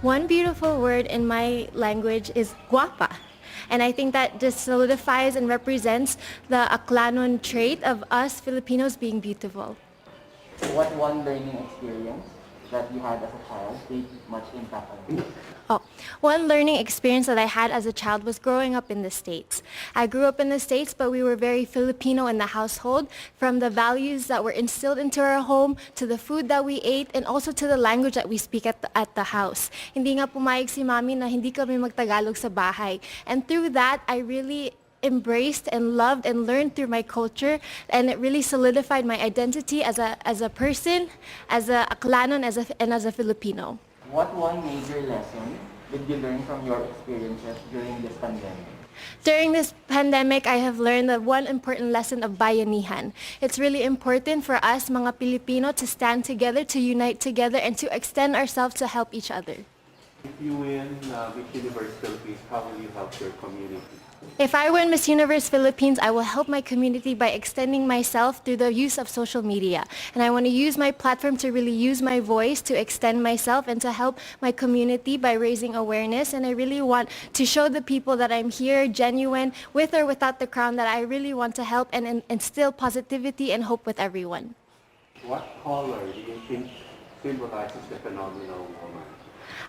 One beautiful word in my language is guapa. And I think that just solidifies and represents the Aklanon trait of us Filipinos being beautiful. What one learning experience that you had as a child made much impact on you? Oh, one learning experience that I had as a child was growing up in the States. I grew up in the States, but we were very Filipino in the household, from the values that were instilled into our home, to the food that we ate, and also to the language that we speak at the house. Hindi nga pumayag si mami na hindi kami magtagalog sa bahay. And through that, I really embraced and loved and learned through my culture, and it really solidified my identity as a person, as a Aklanon, and as a Filipino. What one major lesson did you learn from your experiences during this pandemic? During this pandemic, I have learned the one important lesson of bayanihan. It's really important for us, mga Pilipino, to stand together, to unite together, and to extend ourselves to help each other. If you win Miss Universe Philippines, how will you help your community? If I win Miss Universe Philippines, I will help my community by extending myself through the use of social media. And I want to use my platform to really use my voice to extend myself and to help my community by raising awareness. And I really want to show the people that I'm here, genuine, with or without the crown, that I really want to help and instill positivity and hope with everyone. What color do you think symbolizes the phenomenal woman?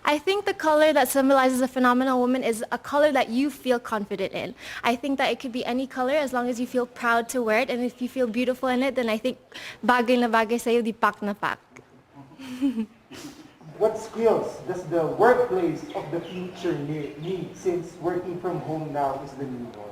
I think the color that symbolizes a phenomenal woman is a color that you feel confident in. I think that it could be any color as long as you feel proud to wear it, and if you feel beautiful in it, then I think bagay na bagay sa'yo, di pak na pak. What skills does the workplace of the future need, since working from home now is the new norm?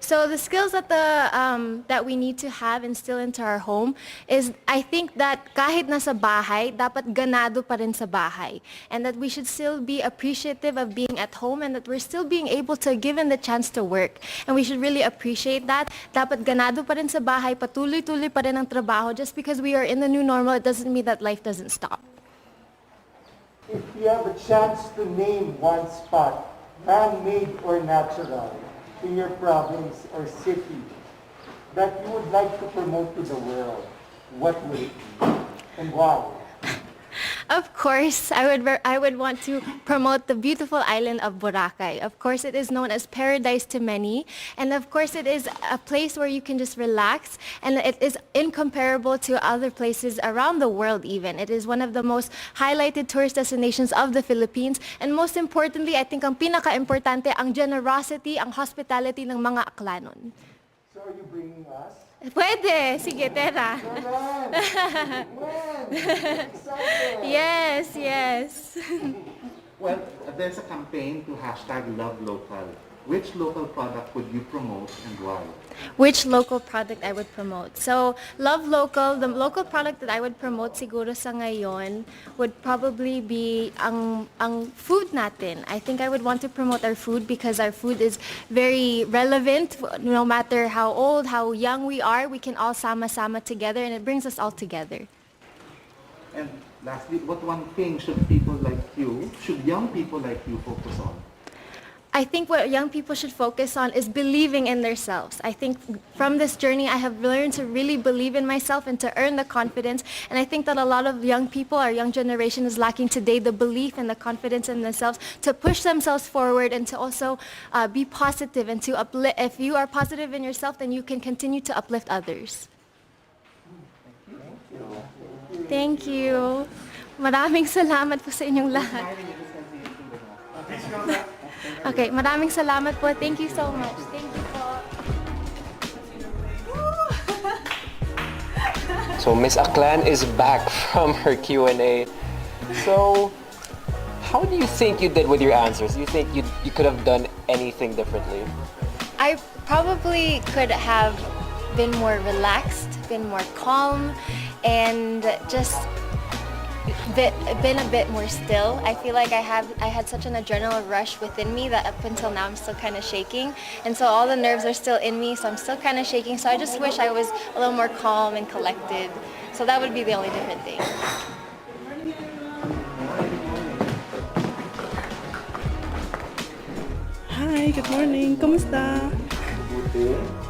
So the skills that that we need to have instilled into our home is, I think that kahit nasa bahay, dapat ganado pa rin sa bahay. And that we should still be appreciative of being at home, and that we're still being able to given the chance to work. And we should really appreciate that. Dapat ganado pa rin sa bahay, patuloy-tuloy pa rin ang trabaho. Just because we are in the new normal, it doesn't mean that life doesn't stop. If you have a chance to name one spot, man-made or natural, in your province or city that you would like to promote to the world, what would it be and why? Of course, I would want to promote the beautiful island of Boracay. Of course, it is known as paradise to many, and of course, it is a place where you can just relax, and it is incomparable to other places around the world even. It is one of the most highlighted tourist destinations of the Philippines, and most importantly, I think ang pinaka-importante, ang generosity, ang hospitality ng mga Aklanon. So are you bringing us? Pwede! Sige, tera. Yes, yes. Well, there's a campaign to hashtag Love Local. Which local product would you promote and why? Which local product I would promote? So, love local. The local product that I would promote siguro sa ngayon would probably be ang food natin. I think I would want to promote our food because our food is very relevant. No matter how old, how young we are, we can all sama-sama together, and it brings us all together. And lastly, what one thing should young people like you focus on? I think what young people should focus on is believing in themselves. I think from this journey, I have learned to really believe in myself and to earn the confidence. And I think that a lot of young people, our young generation, is lacking today the belief and the confidence in themselves to push themselves forward and to also be positive and to uplift. If you are positive in yourself, then you can continue to uplift others. Thank you. Maraming salamat po sa inyong lahat. Okay, maraming salamat po. Thank you so much. Thank you po. So Miss Aklan is back from her Q&A. So, how do you think you did with your answers? Do you think you could have done anything differently? I probably could have been more relaxed, been more calm, and just been a bit more still. I feel like I had such an adrenaline rush within me that up until now I'm still kind of shaking, and so all the nerves are still in me, so I'm still kind of shaking. So I just wish I was a little more calm and collected. So that would be the only different thing. Hi, good morning. Kumusta?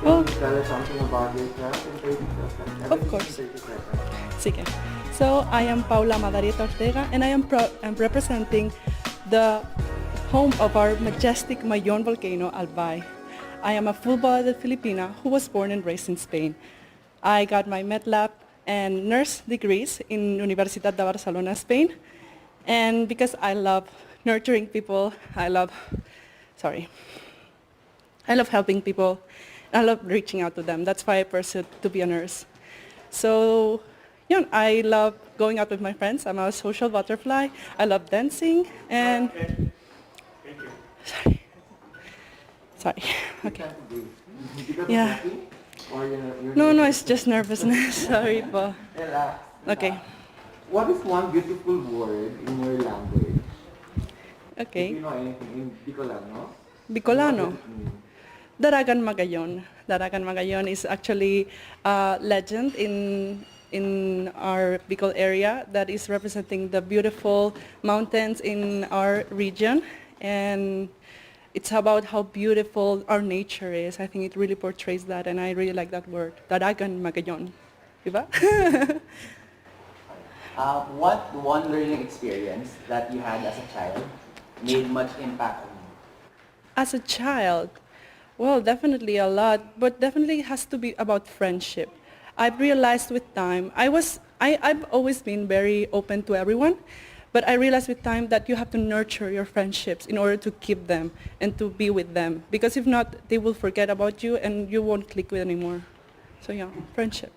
Oh. Tell us something about yourself in 30 seconds. Of course. Sige. So, I am Paula Margarita Ortega, and I am representing the home of our majestic Mayon volcano, Albay. I am a full-blooded Filipina who was born and raised in Spain. I got my medlab and nurse degrees in Universidad de Barcelona, Spain. And because I love nurturing people, I love helping people, I love reaching out to them. That's why I pursued to be a nurse. So, I love going out with my friends. I'm a social butterfly. I love dancing and... Sorry. Okay. Yeah. No, it's just nervousness. Sorry po. Relax. Okay. What is one beautiful word in your language? If Okay. you know anything in Bicolano? Bicolano. What does it mean? Daragan Magayon. Daragan Magayon is actually a legend in our Bicol area that is representing the beautiful mountains in our region, and it's about how beautiful our nature is. I think it really portrays that, and I really like that word, Daragan Magayon. Diba? What one learning experience that you had as a child made much impact on you? As a child, well, definitely a lot, but definitely it has to be about friendship. I've realized with time, I've always been very open to everyone, but I realized with time that you have to nurture your friendships in order to keep them and to be with them. Because if not, they will forget about you and you won't click with anymore. So yeah, friendship.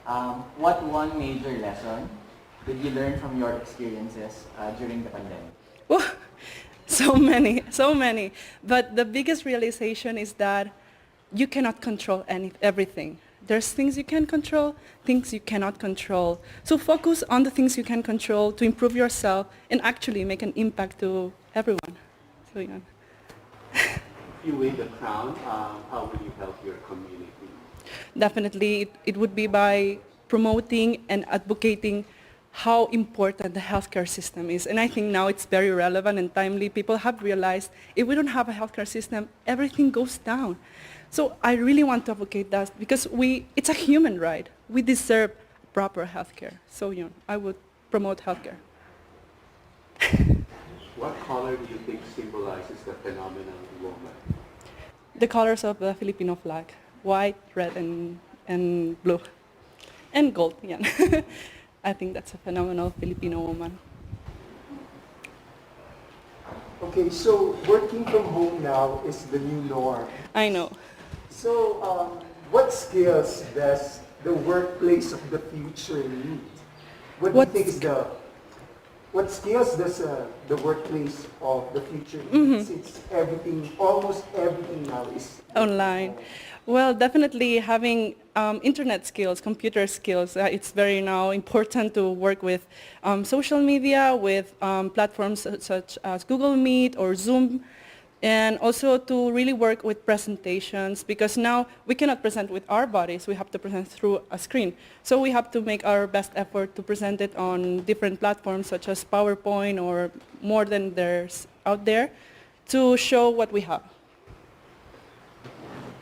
What one major lesson did you learn from your experiences during the pandemic? Oh, so many. But the biggest realization is that you cannot control everything. There's things you can control, things you cannot control. So focus on the things you can control to improve yourself and actually make an impact to everyone. So yeah. If you win the crown, how will you help your community? Definitely, it would be by promoting and advocating how important the healthcare system is. And I think now it's very relevant and timely. People have realized if we don't have a healthcare system, everything goes down. So I really want to advocate that because it's a human right. We deserve proper healthcare. So I would promote healthcare. What color do you think symbolizes the phenomenal woman? The colors of the Filipino flag: white, red, and blue, and gold. Yeah. I think that's a phenomenal Filipino woman. Okay, so working from home now is the new norm. I know. So, what skills does the workplace of the future need? What do you think is what skills does the workplace of the future need? Since almost everything now is Online. Well, definitely having internet skills, computer skills. It's very now important to work with social media, with platforms such as Google Meet or Zoom, and also to really work with presentations because now we cannot present with our bodies. We have to present through a screen. So we have to make our best effort to present it on different platforms such as PowerPoint or more than there's out there to show what we have.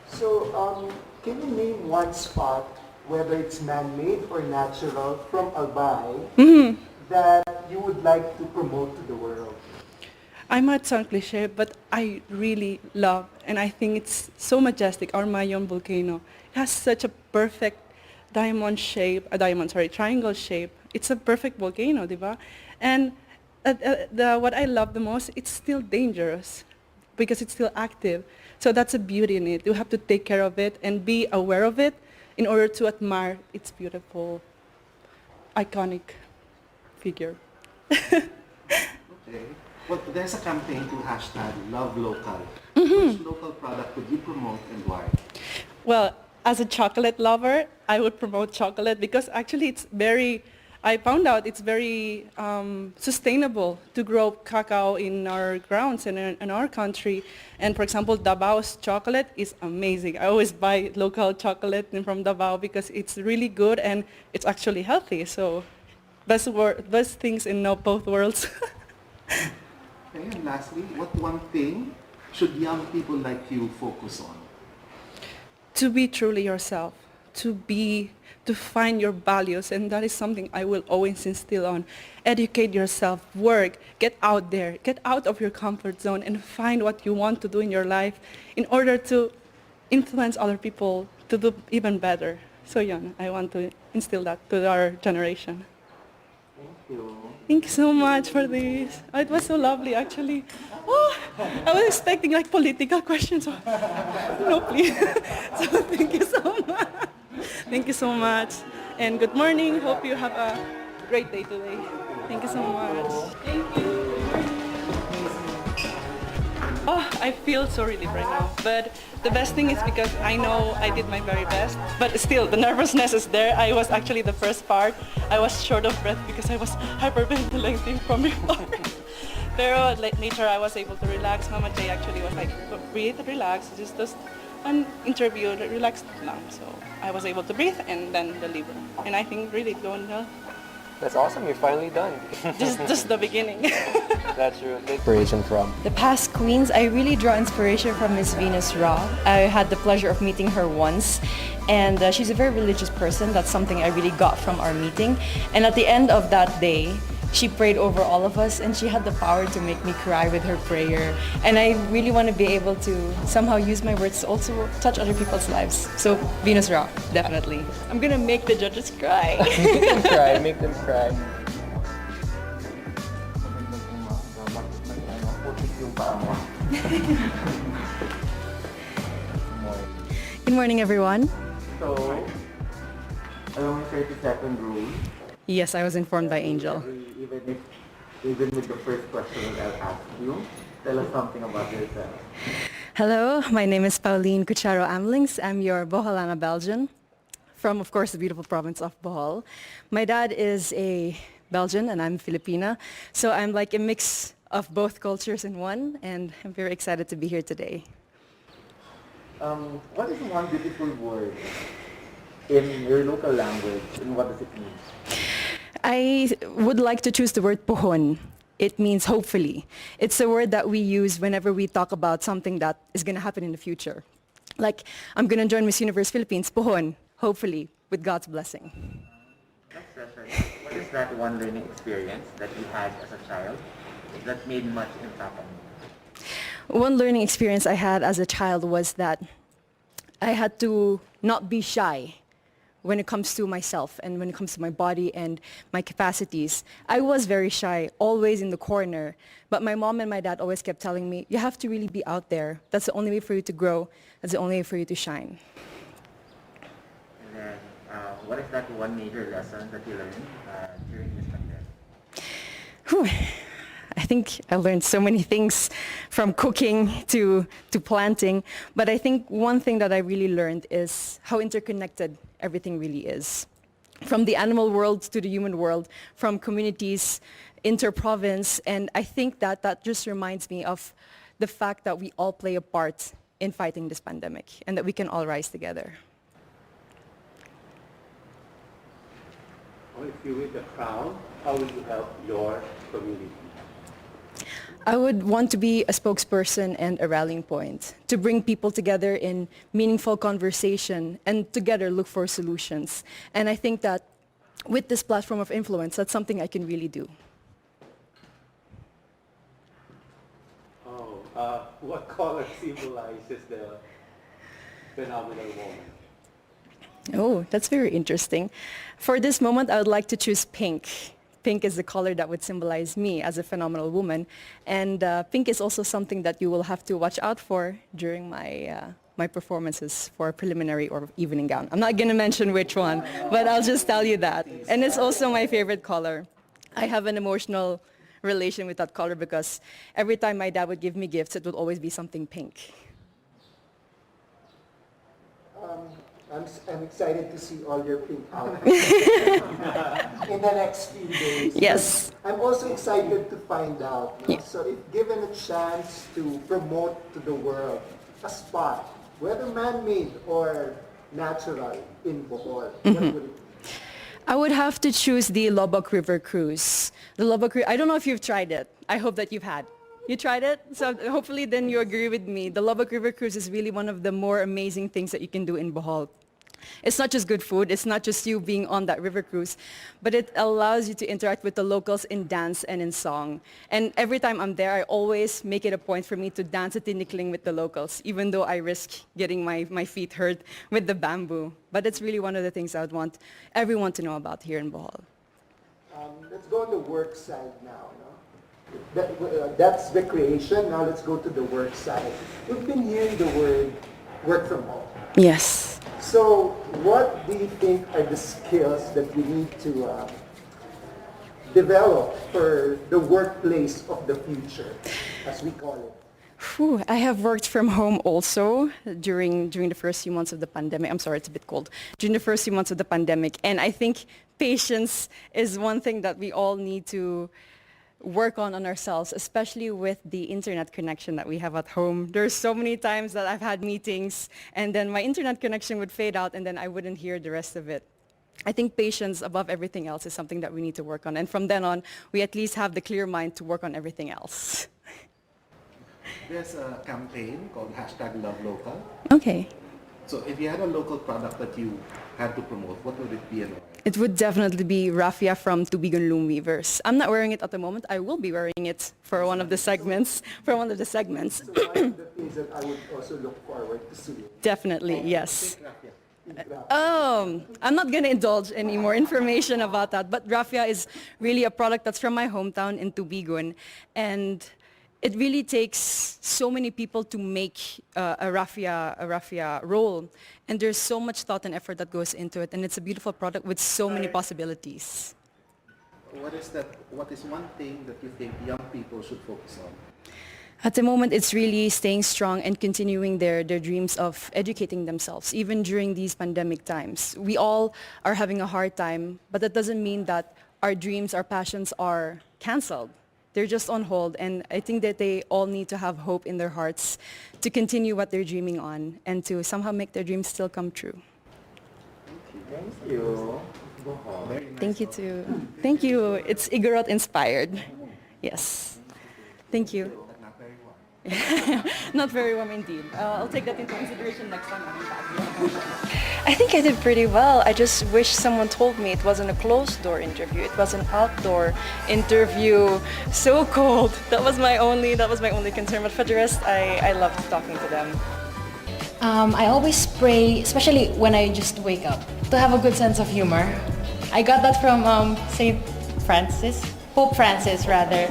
So, can you name one spot, whether it's man-made or natural, from Albay that you would like to promote to the world? I might sound cliche, but I really love, and I think it's so majestic, our Mayon volcano. It has such a perfect triangle shape. It's a perfect volcano, diba? And what I love the most, it's still dangerous because it's still active. So that's a beauty in it. You have to take care of it and be aware of it in order to admire its beautiful, iconic figure. Okay. Well, there's a campaign to hashtag Love Local. Which local product would you promote and why? Well, as a chocolate lover, I would promote chocolate because actually I found out it's very sustainable to grow cacao in our grounds and in our country. And for example, Dabao's chocolate is amazing. I always buy local chocolate from Dabao because it's really good and it's actually healthy. So best things in both worlds. Okay, and lastly, what one thing should young people like you focus on? To be truly yourself, to find your values, and that is something I will always instill on. Educate yourself, work, get out there, get out of your comfort zone and find what you want to do in your life in order to influence other people to do even better. So I want to instill that to our generation. Thank you. Thank you so much for this. Oh, it was so lovely, actually. Oh, I was expecting like political questions. No, please. So thank you so much. Thank you so much. And good morning. Hope you have a great day today. Thank you so much. Thank you. Oh, I feel so relieved right now. But the best thing is because I know I did my very best. But still, the nervousness is there. I was actually the first part. I was short of breath because I was hyperventilating from before. Pero later I was able to relax. Mama J actually was like, breathe, relax. Just an interview, relax lang. So I was able to breathe and then deliver. And I think really going well. That's awesome. You're finally done. Just the beginning. That's your inspiration from. The past queens, I really draw inspiration from Miss Venus Raw. I had the pleasure of meeting her once, and she's a very religious person. That's something I really got from our meeting. And at the end of that day, she prayed over all of us, and she had the power to make me cry with her prayer. And I really want to be able to somehow use my words to also touch other people's lives. So Venus Raw, definitely. I'm gonna make the judges cry. Make them cry. Make them cry. Good morning, everyone. So, along with 32nd rule, Yes, I was informed by Angel. even with the first question that I'll ask you, tell us something about yourself. Hello, my name is Pauline Cucharo Amlings. I'm your Boholana Belgian from, of course, the beautiful province of Bohol. My dad is a Belgian and I'm Filipina, so I'm like a mix of both cultures in one, and I'm very excited to be here today. What is one beautiful word in your local language, and what does it mean? I would like to choose the word pohon. It means hopefully. It's a word that we use whenever we talk about something that is going to happen in the future. Like, I'm going to join Miss Universe Philippines, pohon, hopefully, with God's blessing. Next question. What is that one learning experience that you had as a child that made much impact on you? One learning experience I had as a child was that I had to not be shy when it comes to myself and when it comes to my body and my capacities. I was very shy, always in the corner, but my mom and my dad always kept telling me, you have to really be out there. That's the only way for you to grow. That's the only way for you to shine. And then, what is that one major lesson that you learned during this pandemic? Whew. I think I learned so many things from cooking to planting, but I think one thing that I really learned is how interconnected everything really is. From the animal world to the human world, from communities, inter-province, and I think that just reminds me of the fact that we all play a part in fighting this pandemic and that we can all rise together. Or if you win the crown, how will you help your community? I would want to be a spokesperson and a rallying point to bring people together in meaningful conversation and together look for solutions. And I think that with this platform of influence, that's something I can really do. What color symbolizes the phenomenal woman? Oh, that's very interesting. For this moment, I would like to choose pink. Pink is the color that would symbolize me as a phenomenal woman. And pink is also something that you will have to watch out for during my performances for preliminary or evening gown. I'm not going to mention which one, but I'll just tell you that. And it's also my favorite color. I have an emotional relation with that color because every time my dad would give me gifts, it would always be something pink. I'm excited to see all your pink outfits in the next few days. Yes. I'm also excited to find out. Yeah. So if given a chance to promote to the world a spot, whether man-made or natural in Bohol, what would it be? I would have to choose the Lobok River Cruise. The Lobok River, I don't know if you've tried it. I hope that you've had. You tried it? So hopefully then you agree with me. The Lobok River Cruise is really one of the more amazing things that you can do in Bohol. It's not just good food, it's not just you being on that river cruise, but it allows you to interact with the locals in dance and in song. And every time I'm there, I always make it a point for me to dance a tinikling with the locals, even though I risk getting my feet hurt with the bamboo. But it's really one of the things I would want everyone to know about here in Bohol. Let's go on the work side now. No? That's recreation. Now let's go to the work side. We've been hearing the word work from home. Yes. So what do you think are the skills that we need to develop for the workplace of the future, as we call it? Whew, I have worked from home also during the first few months of the pandemic. I'm sorry, it's a bit cold. During the first few months of the pandemic. And I think patience is one thing that we all need to work on ourselves, especially with the internet connection that we have at home. There's so many times that I've had meetings and then my internet connection would fade out and then I wouldn't hear the rest of it. I think patience above everything else is something that we need to work on. And from then on, we at least have the clear mind to work on everything else. There's a campaign called #LoveLocal. Okay. So if you had a local product that you had to promote, what would it be and why? It would definitely be raffia from Tubigon Loom Weavers. I'm not wearing it at the moment. I will be wearing it for one of the segments. So one of the things that I would also look forward to seeing. Definitely, yes. I'm not going to indulge any more information about that, but raffia is really a product that's from my hometown in Tubigon, and it really takes so many people to make a raffia roll, and there's so much thought and effort that goes into it, and it's a beautiful product with so many possibilities. What is one thing that you think young people should focus on? At the moment, it's really staying strong and continuing their dreams of educating themselves, even during these pandemic times. We all are having a hard time, but that doesn't mean that our dreams, our passions are canceled. They're just on hold, and I think that they all need to have hope in their hearts to continue what they're dreaming on and to somehow make their dreams still come true. Thank you. Very nice. Thank you too. Thank you. It's Igorot inspired. Yes. Thank you. Not very well. Not very warm indeed. I'll take that into consideration next time I'm back. I think I did pretty well. I just wish someone told me it wasn't a closed door interview. It was an outdoor interview. So cold. That was my only concern. But for the rest, I loved talking to them. I always pray, especially when I just wake up, to have a good sense of humor. I got that from Pope Francis rather,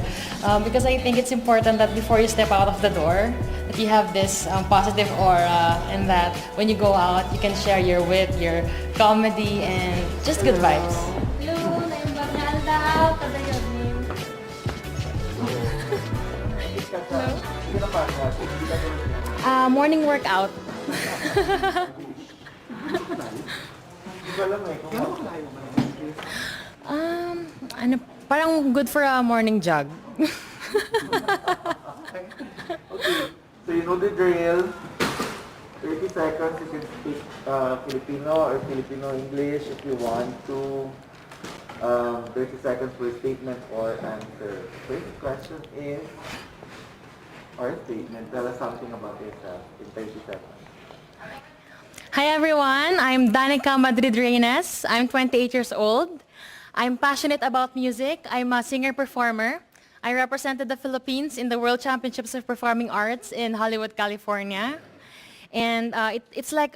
because I think it's important that before you step out of the door, that you have this positive aura, and that when you go out, you can share your wit, your comedy, and just good vibes. Morning workout. Ano, parang good for a morning jog. Okay, so you know the drill. 30 seconds, you can speak Filipino or Filipino English if you want to. 30 seconds for a statement or answer. First question is, or statement, tell us something about yourself in 30 seconds. Hi everyone, I'm Danica Madrid Reynes. I'm 28 years old. I'm passionate about music. I'm a singer-performer. I represented the Philippines in the World Championships of Performing Arts in Hollywood, California. And it's like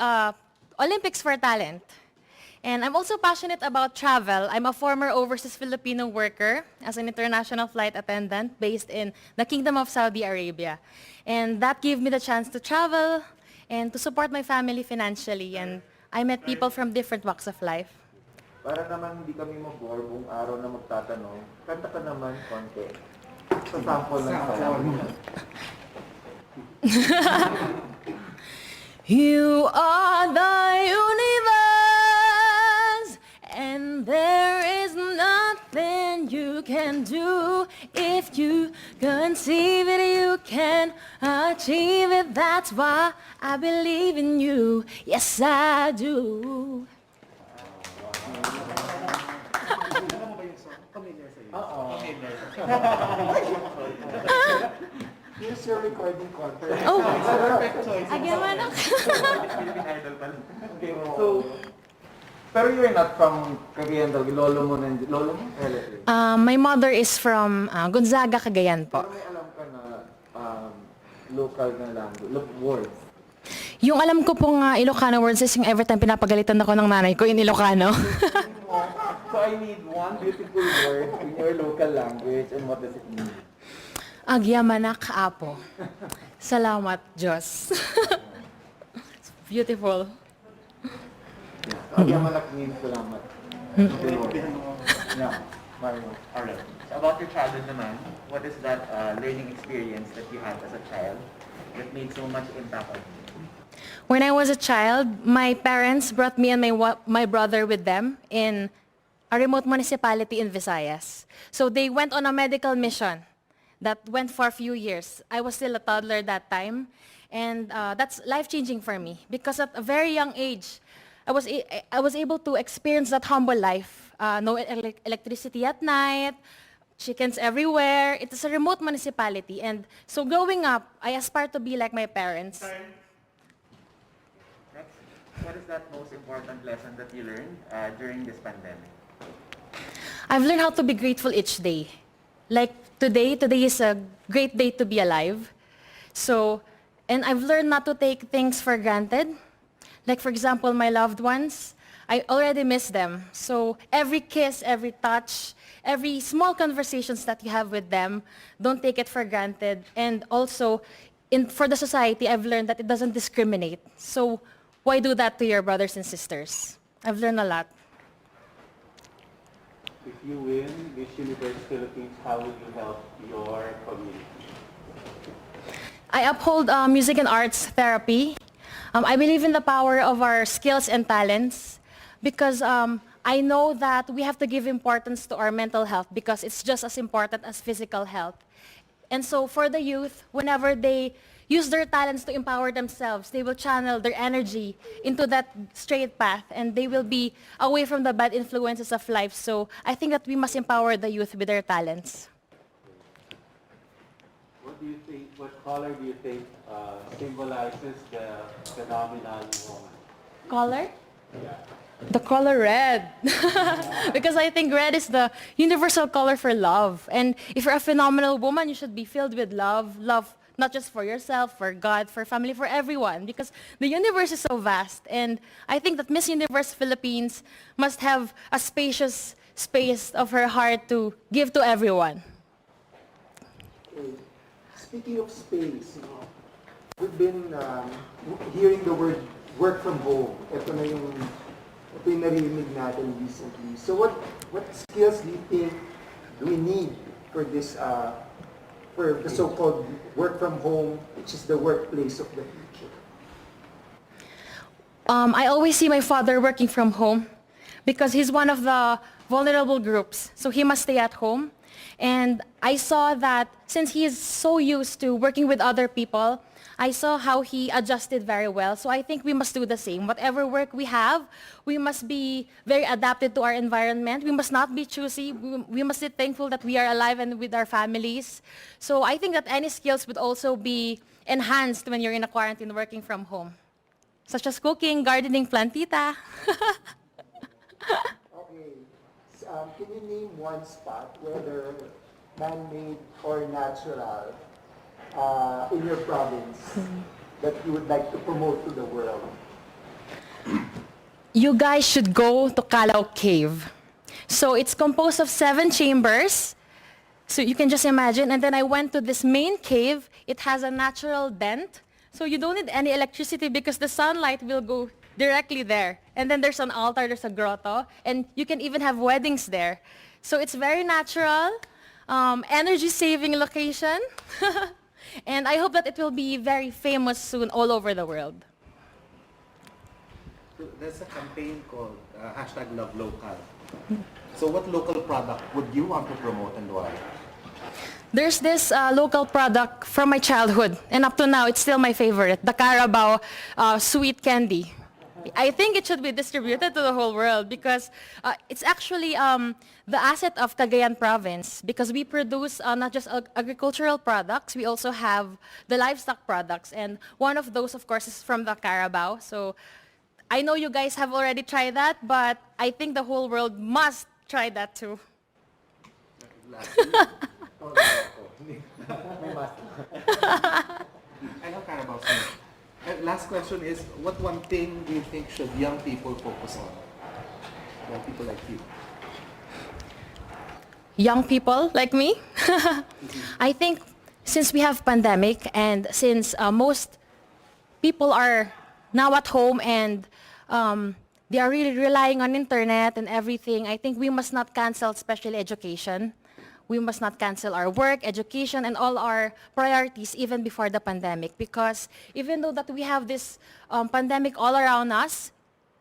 Olympics for talent. And I'm also passionate about travel. I'm a former overseas Filipino worker as an international flight attendant based in the Kingdom of Saudi Arabia. And that gave me the chance to travel and to support my family financially. And I met people from different walks of life. Para naman hindi kami mabore buong araw na magtatanong, kanta ka naman konti. Sa sample lang sa You are the universe, and there is nothing you can do. If you conceive it, you can achieve it. That's why I believe in you. Yes, I do. Here's your recording contract. Oh, Perfect choice. Agyamanak. Philippine Idol pala. Okay, so, pero you're not from Cagayan daw, lolo mo? Relative. My mother is from Gonzaga, Cagayan po. Pero may alam ka na local na language, words. Yung alam ko pong Ilocano words is yung every time pinapagalitan ako ng nanay ko in Ilocano. So I need one beautiful word in your local language, and what does it mean? Agyamanak apo. Salamat, Diyos. It's beautiful. Yamalak means salamat. Yeah, Mario. Alright. So about your childhood naman, what is that learning experience that you had as a child that made so much impact on you? When I was a child, my parents brought me and my brother with them in a remote municipality in Visayas. So they went on a medical mission that went for a few years. I was still a toddler that time, and that's life-changing for me because at a very young age, I was able to experience that humble life. No electricity at night, chickens everywhere. It is a remote municipality, and so growing up, I aspire to be like my parents. Next, what is that most important lesson that you learned during this pandemic? I've learned how to be grateful each day. Like today is a great day to be alive. So, and I've learned not to take things for granted. Like for example, my loved ones, I already miss them. So every kiss, every touch, every small conversations that you have with them, don't take it for granted. And also, for the society, I've learned that it doesn't discriminate. So why do that to your brothers and sisters? I've learned a lot. If you win Miss Universe Philippines, how will you help your community? I uphold music and arts therapy. I believe in the power of our skills and talents because I know that we have to give importance to our mental health because it's just as important as physical health. And so for the youth, whenever they use their talents to empower themselves, they will channel their energy into that straight path and they will be away from the bad influences of life. So I think that we must empower the youth with their talents. What do you think, what color do you think symbolizes the phenomenon woman? Color? The color red. Because I think red is the universal color for love. And if you're a phenomenal woman, you should be filled with love. Love not just for yourself, for God, for family, for everyone. Because the universe is so vast. And I think that Miss Universe Philippines must have a spacious space of her heart to give to everyone. Okay. Speaking of space, we've been hearing the word work from home. Ito yung narinig natin recently. So what skills do you think we need for this, for the so-called work from home, which is the workplace of the future? I always see my father working from home because he's one of the vulnerable groups. So he must stay at home. And I saw that since he is so used to working with other people, I saw how he adjusted very well. So I think we must do the same. Whatever work we have, we must be very adapted to our environment. We must not be choosy. We must be thankful that we are alive and with our families. So I think that any skills would also be enhanced when you're in a quarantine working from home, such as cooking, gardening, plantita. Okay. Can you name one spot, whether man-made or natural, in your province that you would like to promote to the world? You guys should go to Mhallow Cave. So it's composed of 7 chambers. So you can just imagine. And then I went to this main cave. It has a natural vent. So you don't need any electricity because the sunlight will go directly there. And then there's an altar, there's a grotto, and you can even have weddings there. So it's very natural, energy-saving location. And I hope that it will be very famous soon all over the world. So there's a campaign called #LoveLocal. So what local product would you want to promote and why? There's this local product from my childhood, and up to now, it's still my favorite, the Carabao sweet candy. I think it should be distributed to the whole world because it's actually the asset of Cagayan province because we produce not just agricultural products, we also have the livestock products, and one of those, of course, is from the Carabao. So I know you guys have already tried that, but I think the whole world must try that too. I know Carabao, sir. Last question is, what one thing do you think should young people focus on? Young people like you. Young people like me, I think since we have pandemic and since most people are now at home and they are really relying on internet and everything, I think we must not cancel especially education. We must not cancel our work, education, and all our priorities even before the pandemic because even though that we have this pandemic all around us,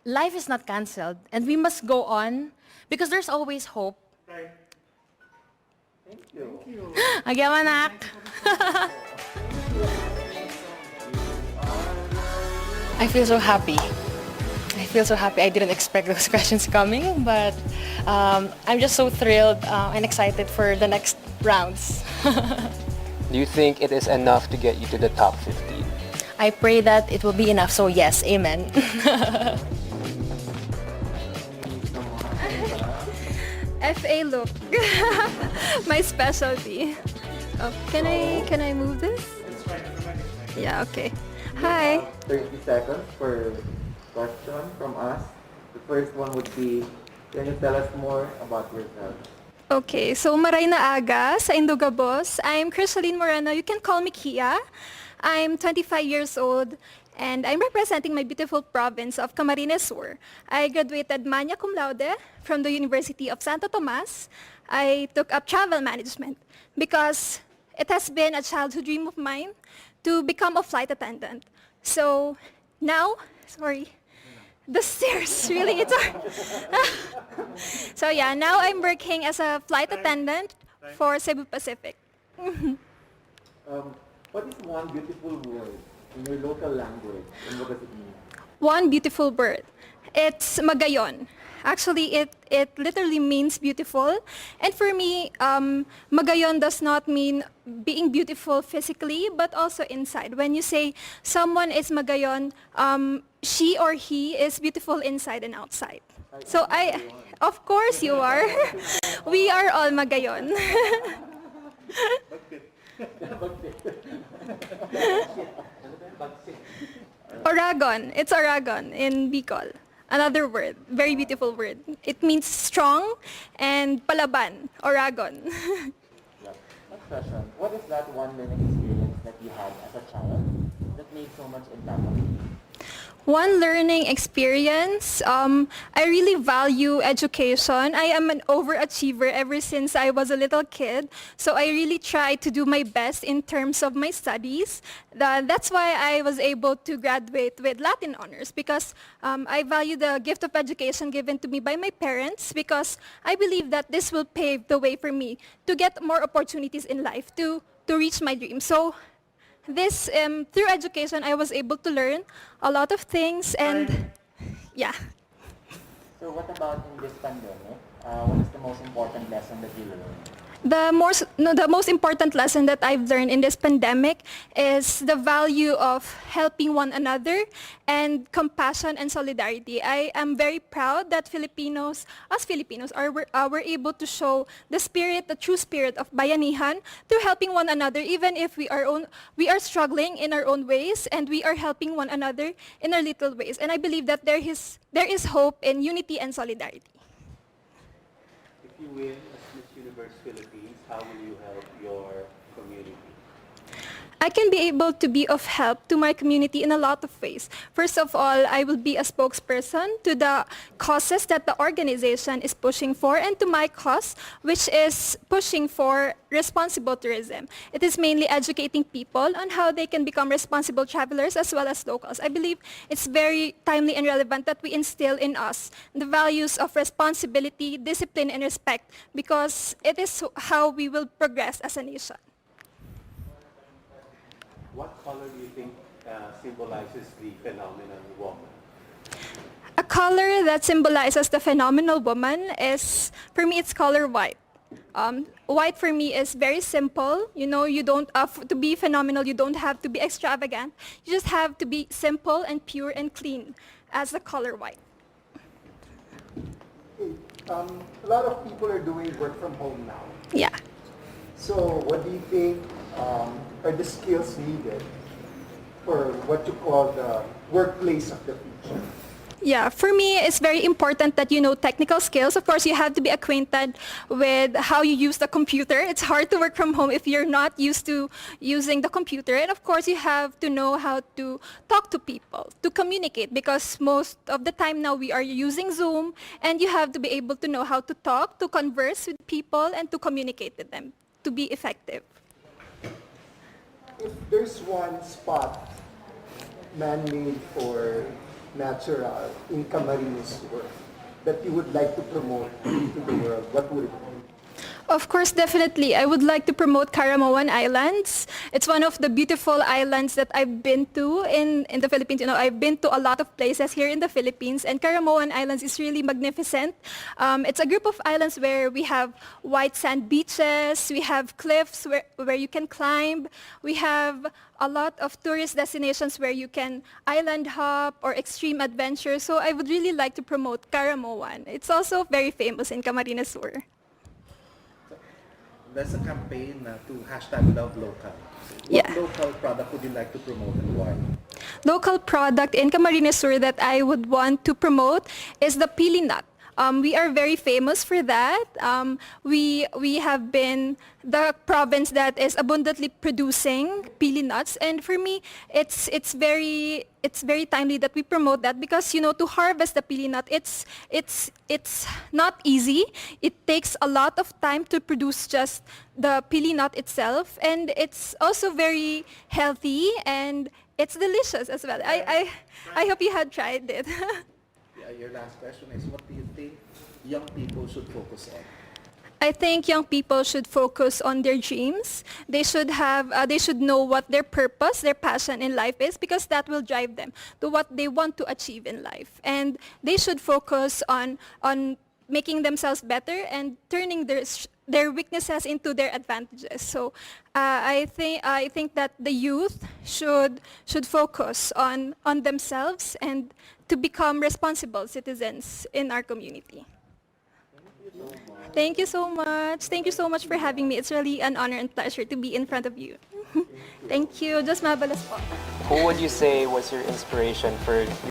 life is not canceled and we must go on because there's always hope. Thank you. Agyaw, anak. I feel so happy. I feel so happy. I didn't expect those questions coming, but I'm just so thrilled and excited for the next rounds. Do you think it is enough to get you to the top 15? I pray that it will be enough, so yes, amen. FA look. My specialty. Oh, can I move this? Yeah, okay. Hi. 30 seconds for question from us. The first one would be, can you tell us more about yourself? Okay, so maray na aga sa Indugabos. I'm Crisaline Moreno. You can call me Kia. I'm 25 years old and I'm representing my beautiful province of Camarines Sur. I graduated magna cum laude from the University of Santo Tomas. I took up travel management because it has been a childhood dream of mine to become a flight attendant. So now, sorry, the stairs, really, it's So yeah, now I'm working as a flight attendant for Cebu Pacific. What is one beautiful word in your local language and what does it mean? One beautiful word. It's magayon. Actually, it literally means beautiful. And for me, magayon does not mean being beautiful physically, but also inside. When you say someone is magayon, she or he is beautiful inside and outside. So of course you are. We are all magayon. Oragon. It's Oragon in Bicol. Another word, very beautiful word. It means strong and palaban, Oragon. Next question. What is that one learning experience that you had as a child that made so much impact on you? One learning experience, I really value education. I am an overachiever ever since I was a little kid. So I really try to do my best in terms of my studies. That's why I was able to graduate with Latin honors because I value the gift of education given to me by my parents because I believe that this will pave the way for me to get more opportunities in life, to reach my dreams. So this, through education, I was able to learn a lot of things and yeah. So what about in this pandemic? What is the most important lesson that you learned? The most important lesson that I've learned in this pandemic is the value of helping one another and compassion and solidarity. I am very proud that us Filipinos, were able to show the true spirit of bayanihan through helping one another, even if we are struggling in our own ways and we are helping one another in our little ways. And I believe that there is hope in unity and solidarity. If you win as Miss Universe Philippines, how will you help your community? I can be able to be of help to my community in a lot of ways. First of all, I will be a spokesperson to the causes that the organization is pushing for and to my cause, which is pushing for responsible tourism. It is mainly educating people on how they can become responsible travelers as well as locals. I believe it's very timely and relevant that we instill in us the values of responsibility, discipline, and respect because it is how we will progress as a nation. What color do you think symbolizes the phenomenon woman? color that symbolizes the phenomenal woman is, for me, it's color white. White for me is very simple. You know, you don't to be phenomenal. You don't have to be extravagant. You just have to be simple and pure and clean, as the color white. A lot of people are doing work from home now. Yeah. So what do you think are the skills needed for what you call the workplace of the future? Yeah, for me, it's very important that you know technical skills. Of course, you have to be acquainted with how you use the computer. It's hard to work from home if you're not used to using the computer. And of course, you have to know how to talk to people, to communicate, because most of the time now we are using Zoom, and you have to be able to know how to talk, to converse with people, and to communicate with them, to be effective. If there's one spot man-made or natural in Camarines Sur that you would like to promote to the world, what would it be? Of course, definitely. I would like to promote Caramoan Islands. It's one of the beautiful islands that I've been to in the Philippines. You know, I've been to a lot of places here in the Philippines, and Caramoan Islands is really magnificent. It's a group of islands where we have white sand beaches, we have cliffs where you can climb, we have a lot of tourist destinations where you can island hop or extreme adventure. So I would really like to promote Caramoan. It's also very famous in Camarines Sur. There's a campaign to hashtag Love Local. What Yeah. local product would you like to promote and why? Local product in Camarines Sur that I would want to promote is the pili nut. We are very famous for that. We have been the province that is abundantly producing pili nuts, and for me, it's very timely that we promote that, because you know, to harvest the pili nut, it's not easy. It takes a lot of time to produce just the pili nut itself, and it's also very healthy and it's delicious as well. I hope you had tried it. Your last question is, what do you think young people should focus on? I think young people should focus on their dreams. They should know what their purpose, their passion in life is, because that will drive them to what they want to achieve in life. And they should focus on making themselves better and turning their weaknesses into their advantages. So I think that the youth should focus on themselves and to become responsible citizens in our community. Thank you so much. Thank you so much for having me. It's really an honor and pleasure to be in front of you. Thank you. Just mabalas po. Who would you say was your inspiration for